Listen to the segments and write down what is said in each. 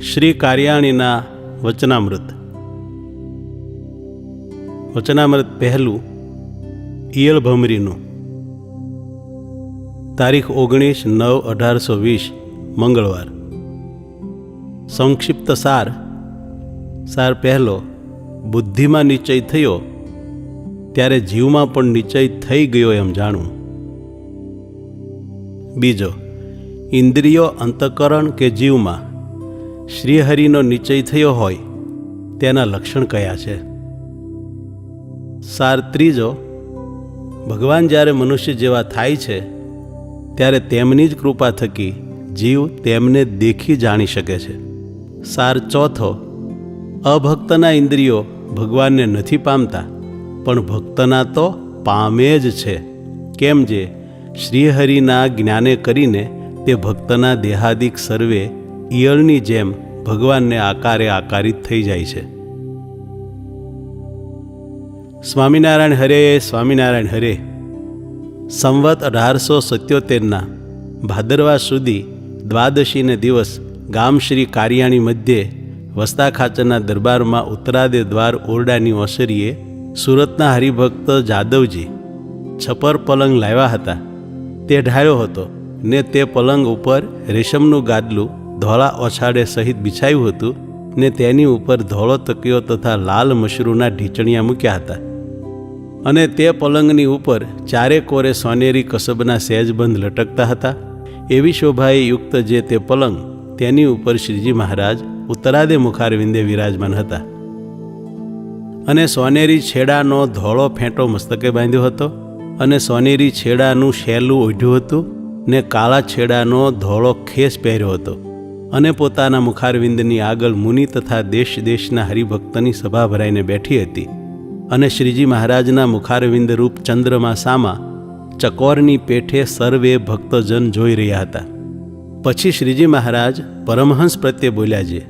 શ્રી કારિયાણીના વચનામૃત. વચનામૃત પહેલું ઈયળ ભમરીનું. તારીખ 19/9/1820 મંગળવાર. સંક્ષિપ્ત સાર. પહેલો, બુદ્ધિમાં નિશ્ચય થયો ત્યારે જીવમાં પણ નિશ્ચય થઈ ગયો એમ જાણવું. બીજો, ઇન્દ્રિયો, અંતઃકરણ કે જીવમાં શ્રીહરિનો નિશ્ચય થયો હોય તેના લક્ષણ કયા છે. ત્રીજો, ભગવાન જ્યારે મનુષ્ય જેવા થાય છે ત્યારે તેમની જ કૃપા થકી જીવ તેમને દેખી જાણી શકે છે. ચોથો, અભક્તના ઇન્દ્રિયો ભગવાનને નથી પામતા પણ ભક્તના તો પામે જ છે. કેમ જે શ્રીહરિના જ્ઞાને કરીને તે ભક્તના દેહાદિક સર્વે ઈયળની જેમ ભગવાનને આકારે આકારિત થઈ જાય છે. સ્વામિનારાયણ હરે, સ્વામિનારાયણ હરે. સંવત 1877ના ભાદરવા સુધી દ્વાદશીને દિવસ ગામ શ્રી કારિયાણી મધ્યે વસ્તા ખાચરના દરબારમાં ઉત્તરાદે દ્વાર ઓરડાની ઓસરીએ સુરતના હરિભક્ત જાદવજી છપર પલંગ લાવ્યા હતા. તે ઢાળ્યો હતો ને તે પલંગ ઉપર રેશમનું ગાદલું ધોળા ઓછાડે સહિત બિછાયું હતું ને તેની ઉપર ધોળો તકિયો તથા લાલ મશરૂના ઢીચણિયા મૂક્યા હતા. અને તે પલંગની ઉપર ચારે કોરે સોનેરી કસબના સહેજબંધ લટકતા હતા. એવી શોભાએ યુક્ત જે તે પલંગ, તેની ઉપર શ્રીજી મહારાજ ઉત્તરાદે મુખારવિંદે વિરાજમાન હતા. અને સોનેરી છેડાનો ધોળો ફેંટો મસ્તકે બાંધ્યો હતો અને સોનેરી છેડાનું શેલું ઓઢ્યું હતું ને કાળા છેડાનો ધોળો ખેસ પહેર્યો હતો. અને પોતાના મુખારવિંદની આગળ મુનિ તથા દેશ દેશના હરિભક્તની સભા ભરાઈને બેઠી હતી. અને શ્રીજી મહારાજના મુખારવિંદ રૂપ ચંદ્રમાસામાં ચકોરની પેઠે સર્વે ભક્તજન જોઈ રહ્યા હતા. પછી શ્રીજી મહારાજ પરમહંસ પ્રત્યે બોલ્યા છે,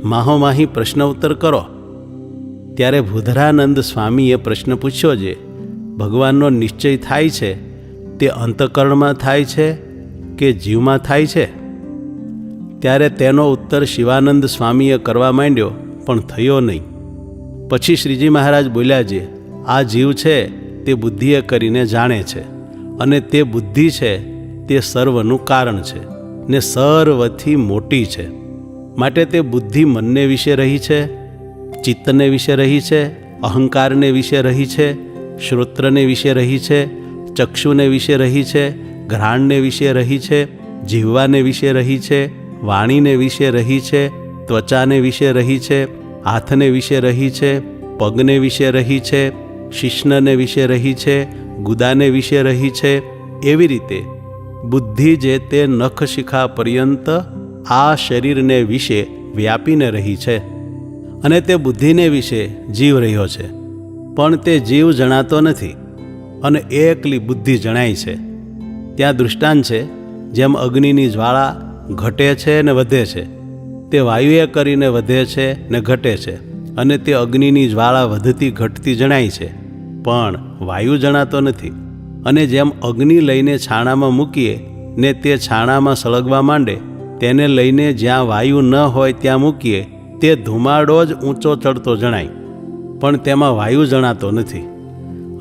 માહોમાહી પ્રશ્ન ઉત્તર કરો. ત્યારે ભૂધરાનંદ સ્વામીએ પ્રશ્ન પૂછ્યો છે, ભગવાનનો નિશ્ચય થાય છે તે અંતઃકરણમાં થાય છે કે જીવમાં થાય છે? ત્યારે તેનો ઉત્તર શિવાનંદ સ્વામીએ કરવા માંડ્યો પણ થયો નહીં. પછી શ્રીજી મહારાજ બોલ્યા છે, આ જીવ છે તે બુદ્ધિએ કરીને જાણે છે અને તે બુદ્ધિ છે તે સર્વનું કારણ છે ને સર્વથી મોટી છે. માટે તે બુદ્ધિ મનને વિશે રહી છે, ચિત્તને વિશે રહી છે, અહંકારને વિશે રહી છે, શ્રોત્રને વિશે રહી છે, ચક્ષુને વિશે રહી છે, ઘ્રાણને વિશે રહી છે, જીહવાને વિશે રહી છે, વાણીને વિશે રહી છે, ત્વચાને વિશે રહી છે, હાથને વિશે રહી છે, પગને વિશે રહી છે, શિશ્નને વિશે રહી છે, ગુદાને વિશે રહી છે. એવી રીતે બુદ્ધિ જે તે નખ શિખા પર્યંત આ શરીરને વિશે વ્યાપીને રહી છે. અને તે બુદ્ધિને વિશે જીવ રહ્યો છે પણ તે જીવ જણાતો નથી અને એકલી બુદ્ધિ જણાય છે. ત્યાં દૃષ્ટાંત છે, જેમ અગ્નિની જ્વાળા ઘટે છે ને વધે છે, તે વાયુએ કરીને વધે છે ને ઘટે છે અને તે અગ્નિની જ્વાળા વધતી ઘટતી જણાય છે પણ વાયુ જણાતો નથી. અને જેમ અગ્નિ લઈને છાણામાં મૂકીએ ને તે છાણામાં સળગવા માંડે, તેને લઈને જ્યાં વાયુ ન હોય ત્યાં મૂકીએ, તે ધુમાડો જ ઊંચો ચડતો જણાય પણ તેમાં વાયુ જણાતો નથી.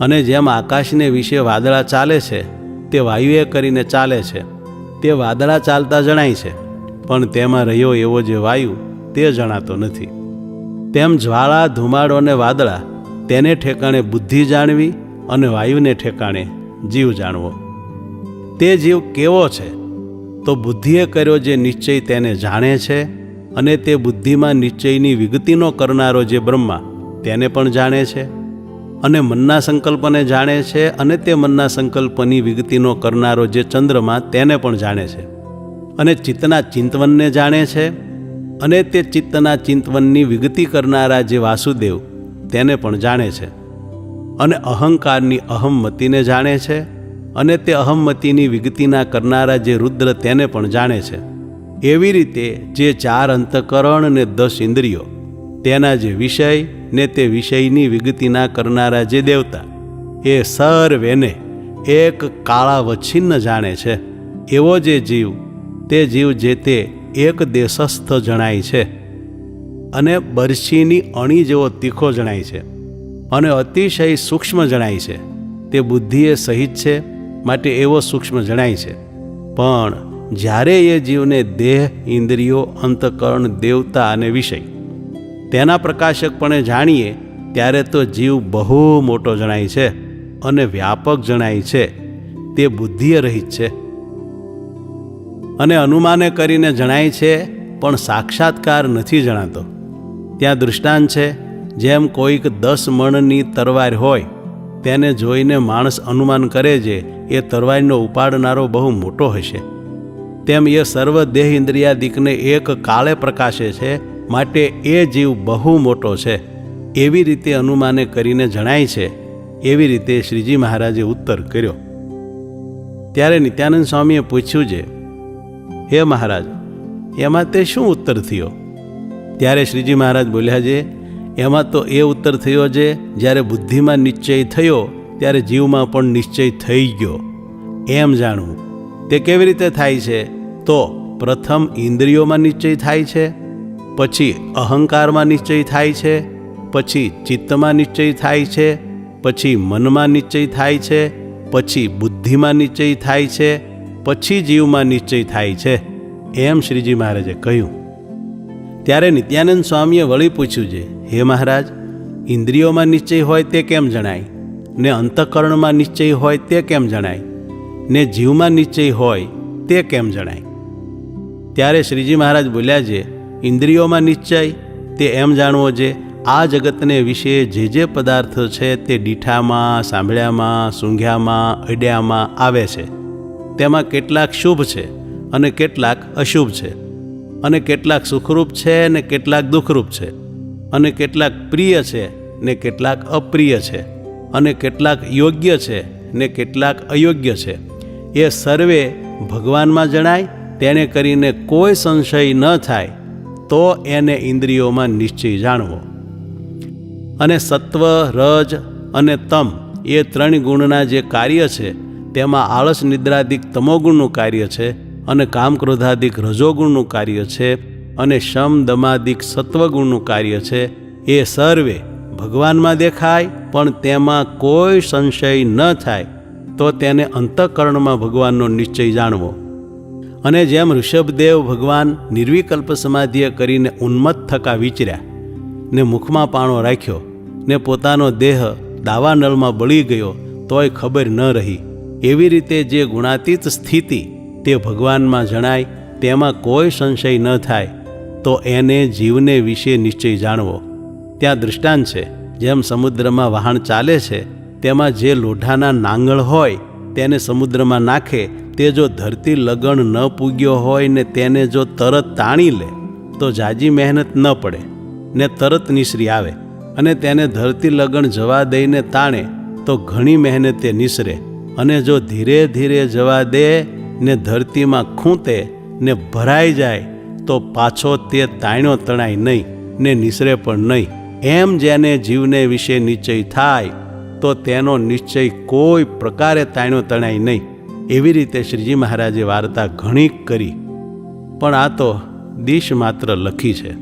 અને જેમ આકાશને વિશે વાદળા ચાલે છે, તે વાયુએ કરીને ચાલે છે, તે વાદળા ચાલતા જણાય છે પણ તેમાં રહ્યો એવો જે વાયુ તે જણાતો નથી. તેમ જ્વાળા, ધુમાડો અને વાદળા તેને ઠેકાણે બુદ્ધિ જાણવી અને વાયુને ઠેકાણે જીવ જાણવો. તે જીવ કેવો છે? તો બુદ્ધિએ કર્યો જે નિશ્ચય તેને જાણે છે અને તે બુદ્ધિમાં નિશ્ચયની વિગતિનો કરનારો જે બ્રહ્મા તેને પણ જાણે છે અને મનના સંકલ્પને જાણે છે અને તે મનના સંકલ્પની વિગતિનો કરનારો જે ચંદ્રમા તેને પણ જાણે છે અને ચિત્તના ચિંતવનને જાણે છે અને તે ચિત્તના ચિંતવનની વિગતિ કરનારા જે વાસુદેવ તેને પણ જાણે છે અને અહંકારની અહમમતીને જાણે છે અને તે અહમમતીની વિગતિના કરનારા જે રુદ્ર તેને પણ જાણે છે. એવી રીતે જે 4 અંતઃકરણ ને 10 ઇન્દ્રિયો તેના જે વિષય ને તે વિષયની વિગતિના કરનારા જે દેવતા, એ સર્વેને એક કાળા વચ્છિન્ન જાણે છે. એવો જે જીવ, તે જીવ જે તે એક દેશસ્થ જણાય છે અને બરછીની અણી જેવો તીખો જણાય છે અને અતિશય સૂક્ષ્મ જણાય છે. તે બુદ્ધિએ સહિત છે માટે એવો સૂક્ષ્મ જણાય છે. પણ જ્યારે એ જીવને દેહ, ઇન્દ્રિયો, અંતઃકરણ, દેવતા અને વિષય તેના પ્રકાશકપણે જાણીએ ત્યારે તો જીવ બહુ મોટો જણાય છે અને વ્યાપક જણાય છે. તે બુદ્ધિએ રહિત છે અને અનુમાને કરીને જણાય છે, પણ સાક્ષાત્કાર નથી જણાતો. ત્યાં દૃષ્ટાંત છે, જેમ કોઈક 10 મણની તરવાર હોય તેને જોઈને માણસ અનુમાન કરે છે એ તરવારનો ઉપાડનારો બહુ મોટો હશે, તેમ એ સર્વ દેહ ઇન્દ્રિયાદિકને એક કાળે પ્રકાશે છે માટે એ જીવ બહુ મોટો છે. એવી રીતે અનુમાને કરીને જણાય છે. એવી રીતે શ્રીજી મહારાજે ઉત્તર કર્યો. ત્યારે નિત્યાનંદ સ્વામીએ પૂછ્યું છે, હે મહારાજ, એમાં તે શું ઉત્તર થયો? ત્યારે શ્રીજી મહારાજ બોલ્યા છે, એમાં તો એ ઉત્તર થયો છે, જ્યારે બુદ્ધિમાં નિશ્ચય થયો ત્યારે જીવમાં પણ નિશ્ચય થઈ ગયો એમ જાણવું. તે કેવી રીતે થાય છે? તો પ્રથમ ઇન્દ્રિયોમાં નિશ્ચય થાય છે, પછી અહંકારમાં નિશ્ચય થાય છે, પછી ચિત્તમાં નિશ્ચય થાય છે, પછી મનમાં નિશ્ચય થાય છે, પછી બુદ્ધિમાં નિશ્ચય થાય છે, પછી જીવમાં નિશ્ચય થાય છે એમ શ્રીજી મહારાજે કહ્યું. ત્યારે નિત્યાનંદ સ્વામીએ વળી પૂછ્યું છે, હે મહારાજ, ઇન્દ્રિયોમાં નિશ્ચય હોય તે કેમ જણાય, ને અંતઃકરણમાં નિશ્ચય હોય તે કેમ જણાય, ને જીવમાં નિશ્ચય હોય તે કેમ જણાય? ત્યારે શ્રીજી મહારાજ બોલ્યા છે, ઇન્દ્રિયોમાં નિશ્ચય તે એમ જાણવો છે, આ જગતને વિશે જે પદાર્થ છે તે દીઠામાં, સાંભળ્યામાં, સૂંઘ્યામાં, અડ્યામાં આવે છે. તેમાં કેટલાક શુભ છે અને કેટલાક અશુભ છે, અને કેટલાક સુખરૂપ છે ને કેટલાક દુઃખરૂપ છે, અને કેટલાક પ્રિય છે ને કેટલાક અપ્રિય છે, અને કેટલાક યોગ્ય છે ને કેટલાક અયોગ્ય છે. એ સર્વે ભગવાનમાં જણાય. તેને કરીને કોઈ સંશય ન થાય તો એને ઇન્દ્રિયોમાં નિશ્ચય જાણવો. અને સત્વ, રજ અને તમ એ 3 ગુણના જે કાર્ય છે તેમાં આળસ નિદ્રાદિક તમોગુણનું કાર્ય છે, અને કામ ક્રોધાદિક રજોગુણનું કાર્ય છે, અને શમ દમાદિક સત્વગુણનું કાર્ય છે. એ સર્વે ભગવાનમાં દેખાય, પણ તેમાં કોઈ સંશય ન થાય તો તેને અંતઃકરણમાં ભગવાનનો નિશ્ચય જાણવો. અને જેમ ઋષભદેવ ભગવાન નિર્વિકલ્પ સમાધિએ કરીને ઉન્મત્ત થકા વિચર્યા ને મુખમાં પાણો રાખ્યો ને પોતાનો દેહ દાવાનળમાં બળી ગયો તોય ખબર ન રહી, એવી રીતે જે ગુણાતીત સ્થિતિ તે ભગવાનમાં જણાય, તેમાં કોઈ સંશય ન થાય તો એને જીવને વિશે નિશ્ચય જાણવો. ત્યાં દૃષ્ટાંત છે, જેમ સમુદ્રમાં વહાણ ચાલે છે તેમાં જે લોઢાના નાંગળ હોય તેને સમુદ્રમાં નાખે, તે જો ધરતી લગણ ન પૂગ્યો હોય ને તેને જો તરત તાણી લે તો જાજી મહેનત ન પડે ને તરત નિસરી આવે, અને તેને ધરતી લગણ જવા દઈને તાણે તો ઘણી મહેનતે નિસરે, અને જો ધીરે ધીરે જવા દે ને ધરતીમાં ખૂંતે ને ભરાઈ જાય તો પાછો તે તાણ્યો તણાય નહીં ને નિસરે પણ નહીં. એમ જેને જીવને વિશે નિશ્ચય થાય તો તેનો નિશ્ચય કોઈ પ્રકારે તાણ્યો તણાય નહીં. એવી રીતે શ્રીજી મહારાજે વાર્તા ઘણી કરી, પણ આ તો દિશ માત્ર લખી છે.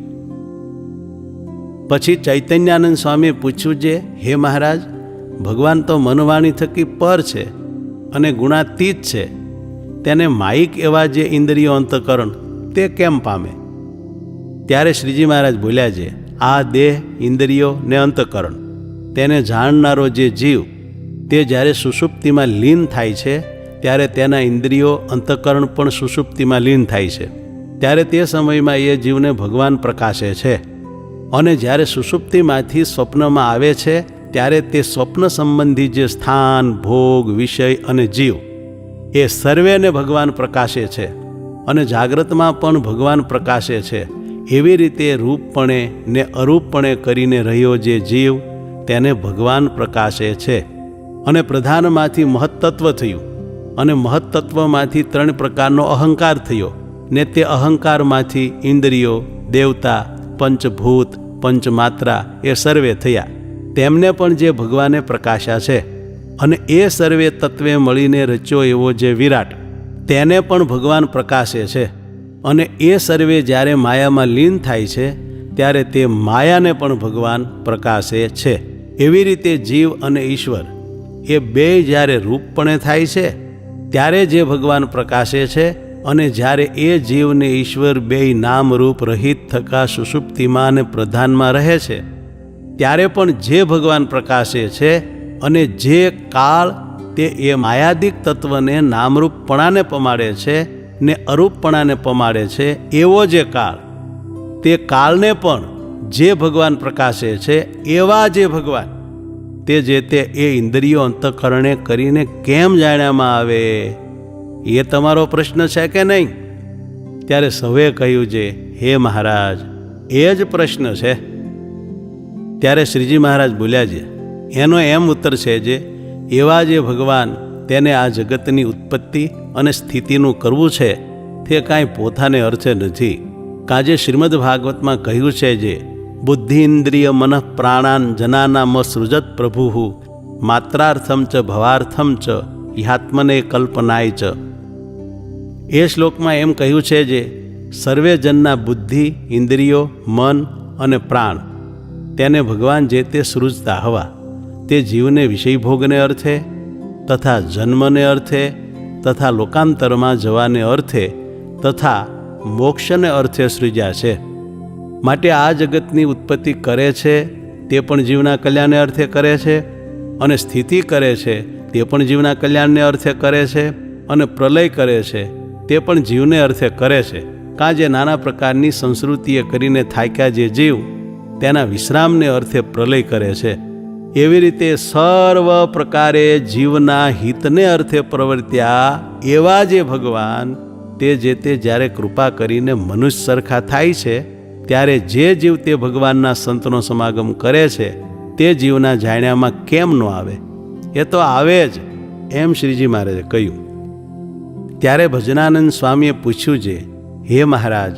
પછી ચૈતન્યાનંદ સ્વામીએ પૂછ્યું છે, હે મહારાજ, ભગવાન તો મનવાણી થકી પર છે અને ગુણાતીત છે, તેને માયિક એવા જે ઇન્દ્રિયો અંતઃકરણ તે કેમ પામે? ત્યારે શ્રીજી મહારાજ બોલ્યા છે, આ દેહ, ઇન્દ્રિયો ને અંતઃકરણ તેને જાણનારો જે જીવ તે જ્યારે સુષુપ્તિમાં લીન થાય છે ત્યારે તેના ઇન્દ્રિયો, અંતઃકરણ પણ સુષુપ્તિમાં લીન થાય છે. ત્યારે તે સમયમાં એ જીવને ભગવાન પ્રકાશે છે, અને જ્યારે સુષુપ્તિમાંથી સ્વપ્નમાં આવે છે ત્યારે તે સ્વપ્ન સંબંધી જે સ્થાન, ભોગ, વિષય અને જીવ એ સર્વેને ભગવાન પ્રકાશે છે, અને જાગ્રતમાં પણ ભગવાન પ્રકાશે છે. એવી રીતે રૂપપણે ને અરૂપપણે કરીને રહ્યો જે જીવ તેને ભગવાન પ્રકાશે છે. અને પ્રધાનમાંથી મહત્તત્વ થયું, અને મહત્તત્વમાંથી 3 પ્રકારનો અહંકાર થયો, ને તે અહંકારમાંથી ઇન્દ્રિયો, દેવતા, પંચભૂત, પંચમાત્રા એ સર્વે થયા. તેમને પણ જે ભગવાને પ્રકાશ્યા છે, અને એ સર્વે તત્વે મળીને રચ્યો એવો જે વિરાટ તેને પણ ભગવાન પ્રકાશે છે. અને એ સર્વે જ્યારે માયામાં લીન થાય છે ત્યારે તે માયાને પણ ભગવાન પ્રકાશે છે. એવી રીતે જીવ અને ઈશ્વર એ બે જ્યારે રૂપપણે થાય છે ત્યારે જે ભગવાન પ્રકાશે છે, અને જ્યારે એ જીવને ઈશ્વર બેય નામરૂપ રહિત થકા સુષુપ્તિમાં અને પ્રધાનમાં રહે છે ત્યારે પણ જે ભગવાન પ્રકાશે છે. અને જે કાળ તે એ માયાદિક તત્વને નામરૂપપણાને પમાડે છે ને અરૂપપણાને પમાડે છે, એવો જે કાળ, તે કાળને પણ જે ભગવાન પ્રકાશે છે એવા જે ભગવાન તે જે તે એ ઇન્દ્રિયો અંતઃકરણે કરીને કેમ જાણ્યામાં આવે, એ તમારો પ્રશ્ન છે કે નહીં? ત્યારે સૌએ કહ્યું છે, હે મહારાજ, એ જ પ્રશ્ન છે. ત્યારે શ્રીજી મહારાજ બોલ્યા છે, એનો એમ ઉત્તર છે જે એવા જે ભગવાન તેને આ જગતની ઉત્પત્તિ અને સ્થિતિનું કરવું છે તે કાંઈ પોતાને અર્થે નથી. કાજે શ્રીમદ ભાગવતમાં કહ્યું છે જે બુદ્ધિ ઇન્દ્રિય મન પ્રાણાન જનાનામ સૃજત પ્રભુ માત્રાર્થમ ચ ભવાર્થમ ચ યાત્મને કલ્પનાય ચ. એ શ્લોકમાં એમ કહ્યું છે જે સર્વે જનના બુદ્ધિ, ઇન્દ્રિયો, મન અને પ્રાણ તેને ભગવાન જે તે સૃજતા હવા તે જીવને વિષય ભોગને અર્થે તથા જન્મને અર્થે તથા લોકાંતરમાં જવાને અર્થે તથા મોક્ષને અર્થે સૃજ્યા છે. માટે આ જગતની ઉત્પત્તિ કરે છે તે પણ જીવના કલ્યાણને અર્થે કરે છે, અને સ્થિતિ કરે છે તે પણ જીવના કલ્યાણને અર્થે કરે છે, અને પ્રલય કરે છે તે પણ જીવને અર્થે કરે છે. કાં જે નાના પ્રકારની સંસ્કૃતિએ કરીને થાક્યા જે જીવ તેના વિશ્રામને અર્થે પ્રલય કરે છે, એવી રીતે સર્વ પ્રકારે જીવના હિતને અર્થે પ્રવર્ત્યા એવા જે ભગવાન તે જે તે જ્યારે કૃપા કરીને મનુષ્ય સરખા થાય છે ત્યારે જે જીવ તે ભગવાનના સંતનો સમાગમ કરે છે તે જીવના જાણ્યામાં કેમ ન આવે? એ તો આવે જ, એમ શ્રીજી મહારાજે કહ્યું. ત્યારે ભજનાનંદ સ્વામીએ પૂછ્યું છે, હે મહારાજ,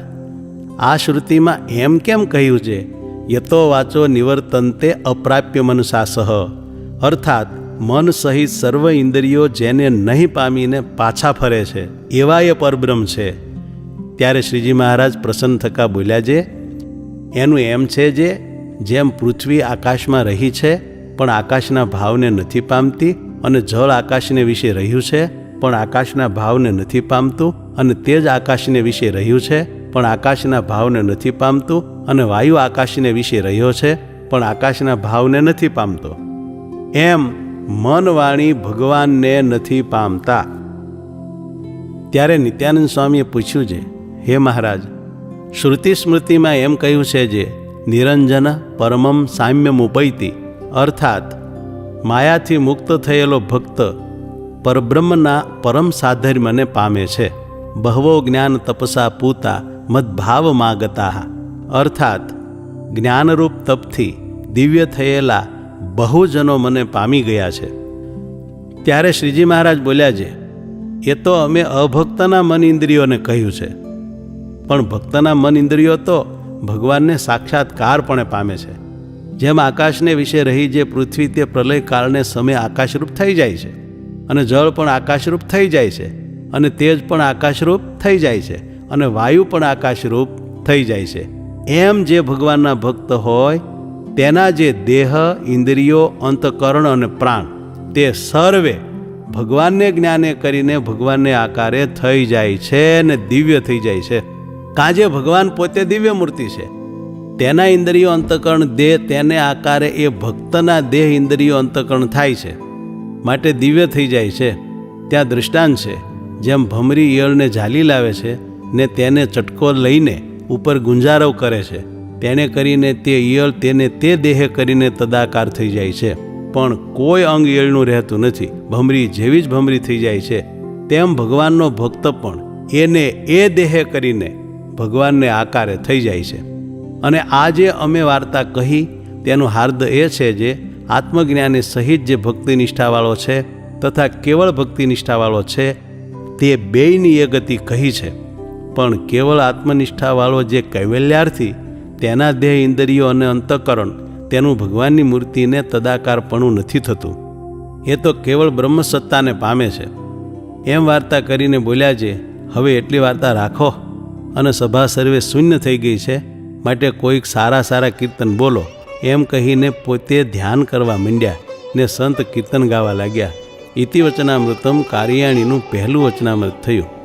આ શ્રુતિમાં એમ કેમ કહ્યું છે યતો વાચો નિવર્તન્તે અપ્રાપ્ય મનસા સહ, અર્થાત મન સહિત સર્વ ઇન્દ્રિયો જેને નહીં પામીને પાછા ફરે છે એવા એ પરબ્રહ્મ છે. ત્યારે શ્રીજી મહારાજ પ્રસન્ન થકા બોલ્યા છે, એનું એમ છે જે જેમ પૃથ્વી આકાશમાં રહી છે પણ આકાશના ભાવને નથી પામતી, અને જળ આકાશને વિશે રહ્યું છે પણ આકાશના ભાવને નથી પામતું, અને તેજ આકાશને વિશે રહ્યું છે પણ આકાશના ભાવને નથી પામતું, અને વાયુ આકાશને વિશે રહ્યો છે પણ આકાશના ભાવને નથી પામતો, એમ મન વાણી ભગવાનને નથી પામતા. ત્યારે નિત્યાનંદ સ્વામીએ પૂછ્યું છે, હે મહારાજ, શ્રુતિ સ્મૃતિમાં એમ કહ્યું છે જે નિરંજન પરમમ સામ્યમુપૈતિ, અર્થાત માયાથી મુક્ત થયેલો ભક્ત પરબ્રહ્મના પરમ સાધર્મને પામે છે. બહવો જ્ઞાન તપસા પૂતા મદભાવ માગતા, અર્થાત જ્ઞાનરૂપ તપથી દિવ્ય થયેલા બહુજનો મને પામી ગયા છે. ત્યારે શ્રીજી મહારાજ બોલ્યા છે, એ તો અમે અભક્તના મન ઇન્દ્રિયોને કહ્યું છે, પણ ભક્તના મન ઇન્દ્રિયો તો ભગવાનને સાક્ષાત્કારપણે પામે છે. જેમ આકાશને વિશે રહી જે પૃથ્વી તે પ્રલય કાળને સમય આકાશરૂપ થઈ જાય છે, અને જળ પણ આકાશરૂપ થઈ જાય છે, અને તેજ પણ આકાશરૂપ થઈ જાય છે, અને વાયુ પણ આકાશરૂપ થઈ જાય છે, એમ જે ભગવાનના ભક્ત હોય તેના જે દેહ, ઇન્દ્રિયો, અંતઃકરણ અને પ્રાણ તે સર્વે ભગવાનને જ્ઞાને કરીને ભગવાનને આકારે થઈ જાય છે ને દિવ્ય થઈ જાય છે. કાજે ભગવાન પોતે દિવ્ય મૂર્તિ છે, તેના ઇન્દ્રિયો અંતઃકરણ દેહ તેને આકારે એ ભક્તના દેહ ઇન્દ્રિયો અંતઃકરણ થાય છે, માટે દિવ્ય થઈ જાય છે. ત્યાં દૃષ્ટાંત છે, જેમ ભમરી ઈયળને ઝાલી લાવે છે ને તેને ચટકો લઈને ઉપર ગુંજારવ કરે છે, તેને કરીને તે ઈયળ તેને તે દેહે કરીને તદાકાર થઈ જાય છે, પણ કોઈ અંગ ઈયળનું રહેતું નથી, ભમરી જેવી જ ભમરી થઈ જાય છે. તેમ ભગવાનનો ભક્ત પણ એને એ દેહે કરીને ભગવાનને આકારે થઈ જાય છે. અને આ જે અમે વાર્તા કહી તેનું હાર્દ એ છે જે આત્મજ્ઞાની સહિત જે ભક્તિ નિષ્ઠાવાળો છે તથા કેવળ ભક્તિ નિષ્ઠાવાળો છે તે બેયની એ ગતિ કહી છે. પણ કેવળ આત્મનિષ્ઠાવાળો જે કૈવલ્યાર્થી તેના દેહ, ઇન્દ્રિયો અને અંતઃકરણ તેનું ભગવાનની મૂર્તિને તદાકારપણું નથી થતું, એ તો કેવળ બ્રહ્મસત્તાને પામે છે. એમ વાર્તા કરીને બોલ્યા છે, હવે એટલી વાર્તા રાખો અને સભા સર્વે શૂન્ય થઈ ગઈ છે, માટે કોઈક સારા સારા કીર્તન બોલો એમ કહીને પોતે ધ્યાન કરવા માંડ્યા ને સંત કીર્તન ગાવા લાગ્યા. ઇતિ વચનામૃતમ કારિયાણીનું પહેલું વચનામૃત થયું.